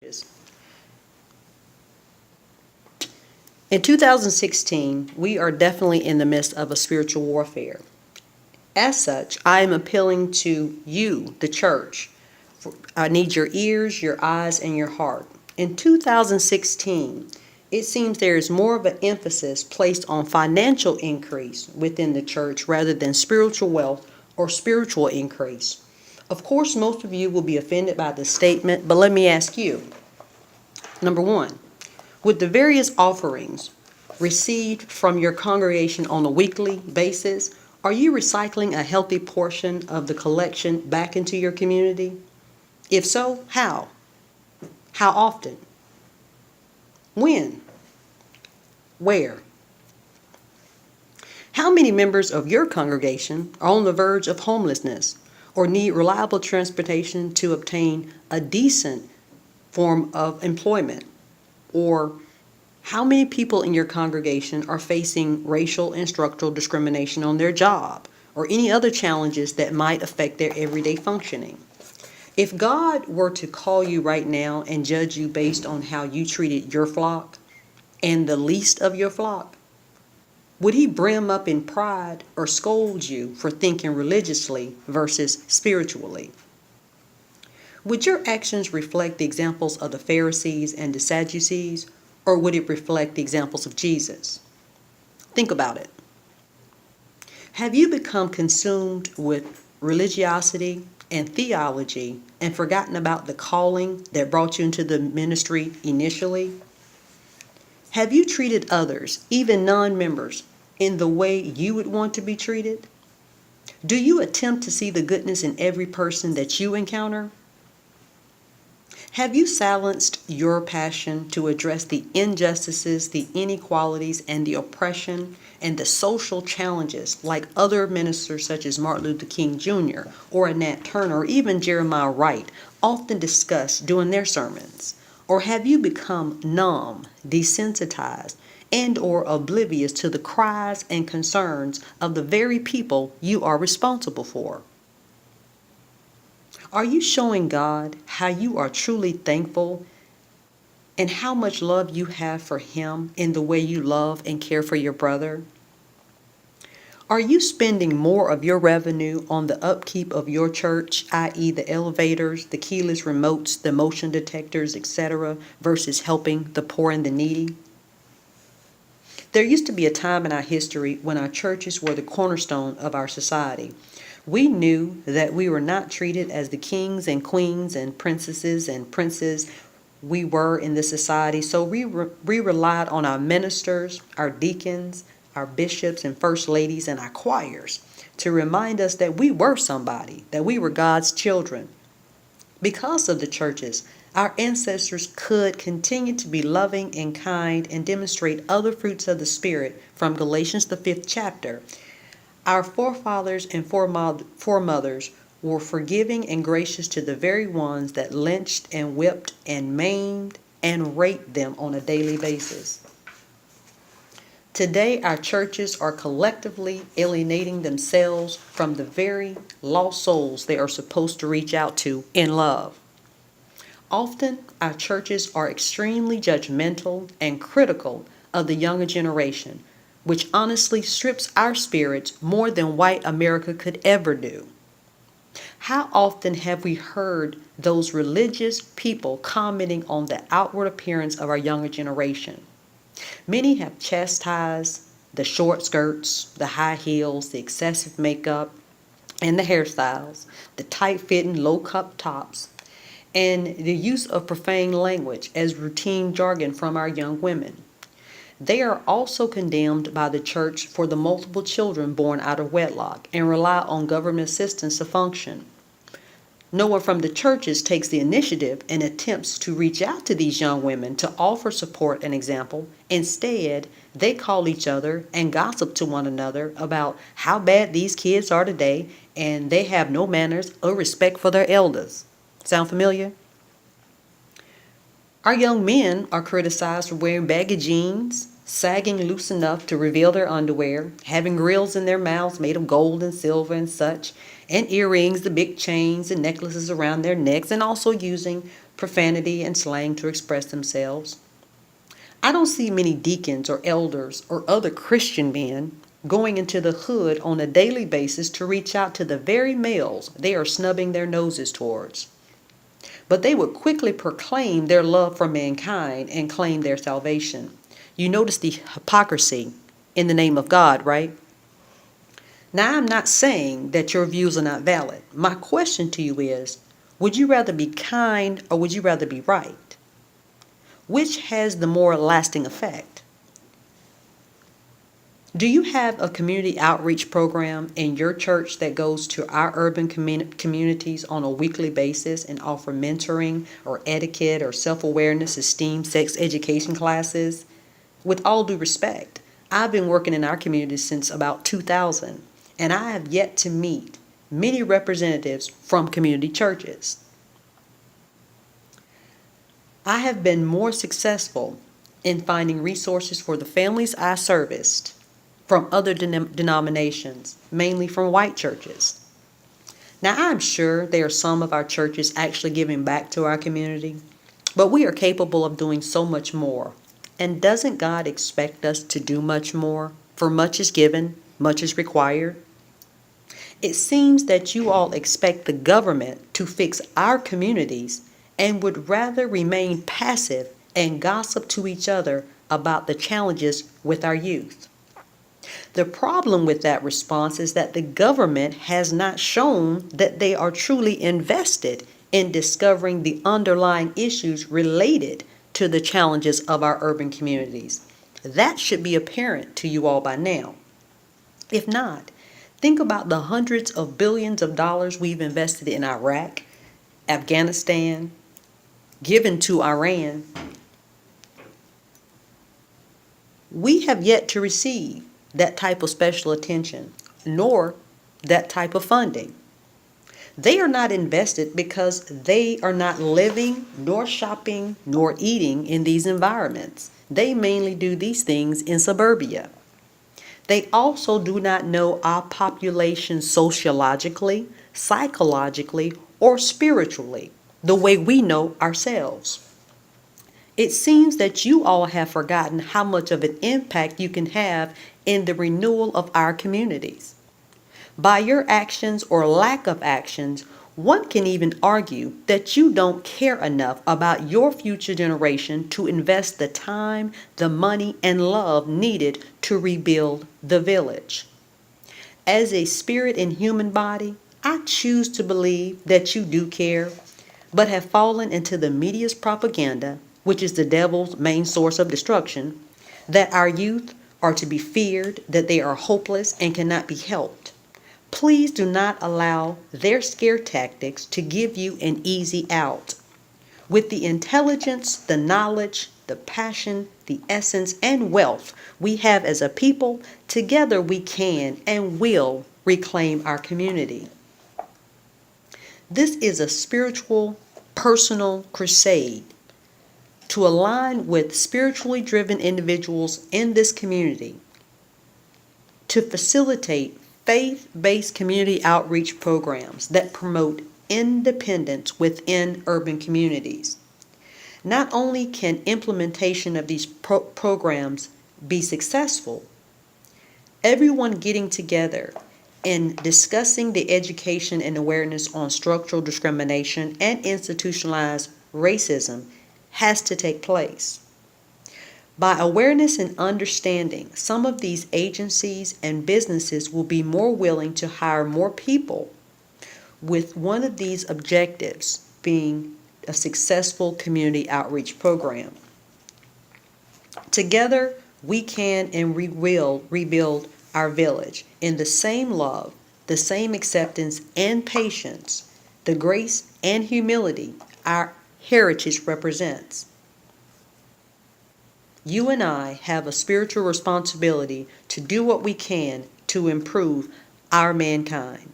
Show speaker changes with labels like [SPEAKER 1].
[SPEAKER 1] In 2016, we are definitely in the midst of a spiritual warfare. As such, I am appealing to you, the church. I need your ears, your eyes, and your heart. In 2016, it seems there is more of an emphasis placed on financial increase within the church rather than spiritual wealth or spiritual increase. Of course, most of you will be offended by this statement, but let me ask you. Number one, with the various offerings received from your congregation on a weekly basis, are you recycling a healthy portion of the collection back into your community? If so, how? How often? When? Where? How many members of your congregation are on the verge of homelessness or need reliable transportation to obtain a decent form of employment? Or how many people in your congregation are facing racial and structural discrimination on their job or any other challenges that might affect their everyday functioning? If God were to call you right now and judge you based on how you treated your flock and the least of your flock, would he brim up in pride or scold you for thinking religiously versus spiritually? Would your actions reflect the examples of the Pharisees and the Sadducees, or would it reflect the examples of Jesus? Think about it. Have you become consumed with religiosity and theology and forgotten about the calling that brought you into the ministry initially? Have you treated others, even non-members, in the way you would want to be treated? Do you attempt to see the goodness in every person that you encounter? Have you silenced your passion to address the injustices, the inequalities, and the oppression and the social challenges like other ministers such as Martin Luther King Jr. or Nat Turner or even Jeremiah Wright often discuss during their sermons? Or have you become numb, desensitized, and or oblivious to the cries and concerns of the very people you are responsible for? Are you showing God how you are truly thankful and how much love you have for Him in the way you love and care for your brother? Are you spending more of your revenue on the upkeep of your church, i.e. the elevators, the keyless remotes, the motion detectors, etc., versus helping the poor and the needy? There used to be a time in our history when our churches were the cornerstone of our society. We knew that we were not treated as the kings and queens and princesses and princes we were in this society, so we relied on our ministers, our deacons, our bishops and first ladies, and our choirs to remind us that we were somebody, that we were God's children. Because of the churches, our ancestors could continue to be loving and kind and demonstrate other fruits of the Spirit from Galatians, the 5th chapter. Our forefathers and foremothers were forgiving and gracious to the very ones that lynched and whipped and maimed and raped them on a daily basis. Today, our churches are collectively alienating themselves from the very lost souls they are supposed to reach out to in love. Often, our churches are extremely judgmental and critical of the younger generation, which honestly strips our spirits more than white America could ever do. How often have we heard those religious people commenting on the outward appearance of our younger generation? Many have chastised the short skirts, the high heels, the excessive makeup, and the hairstyles, the tight-fitting low-cut tops, and the use of profane language as routine jargon from our young women. They are also condemned by the church for the multiple children born out of wedlock and rely on government assistance to function. No one from the churches takes the initiative and attempts to reach out to these young women to offer support and example. Instead, they call each other and gossip to one another about how bad these kids are today and they have no manners or respect for their elders. Sound familiar? Our young men are criticized for wearing baggy jeans, sagging loose enough to reveal their underwear, having grills in their mouths made of gold and silver and such, and earrings, the big chains and necklaces around their necks, and also using profanity and slang to express themselves. I don't see many deacons or elders or other Christian men going into the hood on a daily basis to reach out to the very males they are snubbing their noses towards. But they would quickly proclaim their love for mankind and claim their salvation. You notice the hypocrisy in the name of God, right? Now, I'm not saying that your views are not valid. My question to you is, would you rather be kind or would you rather be right? Which has the more lasting effect? Do you have a community outreach program in your church that goes to our urban communities on a weekly basis and offer mentoring or etiquette or self-awareness, esteem, sex education classes? With all due respect, I've been working in our community since about 2000, and I have yet to meet many representatives from community churches. I have been more successful in finding resources for the families I serviced from other denominations, mainly from white churches. Now, I'm sure there are some of our churches actually giving back to our community, but we are capable of doing so much more. And doesn't God expect us to do much more? For much is given, much is required. It seems that you all expect the government to fix our communities and would rather remain passive and gossip to each other about the challenges with our youth. The problem with that response is that the government has not shown that they are truly invested in discovering the underlying issues related to the challenges of our urban communities. That should be apparent to you all by now. If not, think about the hundreds of billions of dollars we've invested in Iraq, Afghanistan, given to Iran. We have yet to receive that type of special attention, nor that type of funding. They are not invested because they are not living, nor shopping, nor eating in these environments. They mainly do these things in suburbia. They also do not know our population sociologically, psychologically, or spiritually, the way we know ourselves. It seems that you all have forgotten how much of an impact you can have in the renewal of our communities. By your actions or lack of actions, one can even argue that you don't care enough about your future generation to invest the time, the money, and love needed to rebuild the village. As a spirit and human body, I choose to believe that you do care, but have fallen into the media's propaganda, which is the devil's main source of destruction, that our youth are to be feared, that they are hopeless and cannot be helped. Please do not allow their scare tactics to give you an easy out. With the intelligence, the knowledge, the passion, the essence, and wealth we have as a people, together we can and will reclaim our community. This is a spiritual, personal crusade to align with spiritually driven individuals in this community to facilitate faith-based community outreach programs that promote independence within urban communities. Not only can implementation of these programs be successful, everyone getting together and discussing the education and awareness on structural discrimination and institutionalized racism has to take place. By awareness and understanding, some of these agencies and businesses will be more willing to hire more people, with one of these objectives being a successful community outreach program. Together, we can and we will rebuild our village in the same love, the same acceptance and patience, the grace and humility our heritage represents. You and I have a spiritual responsibility to do what we can to improve our mankind.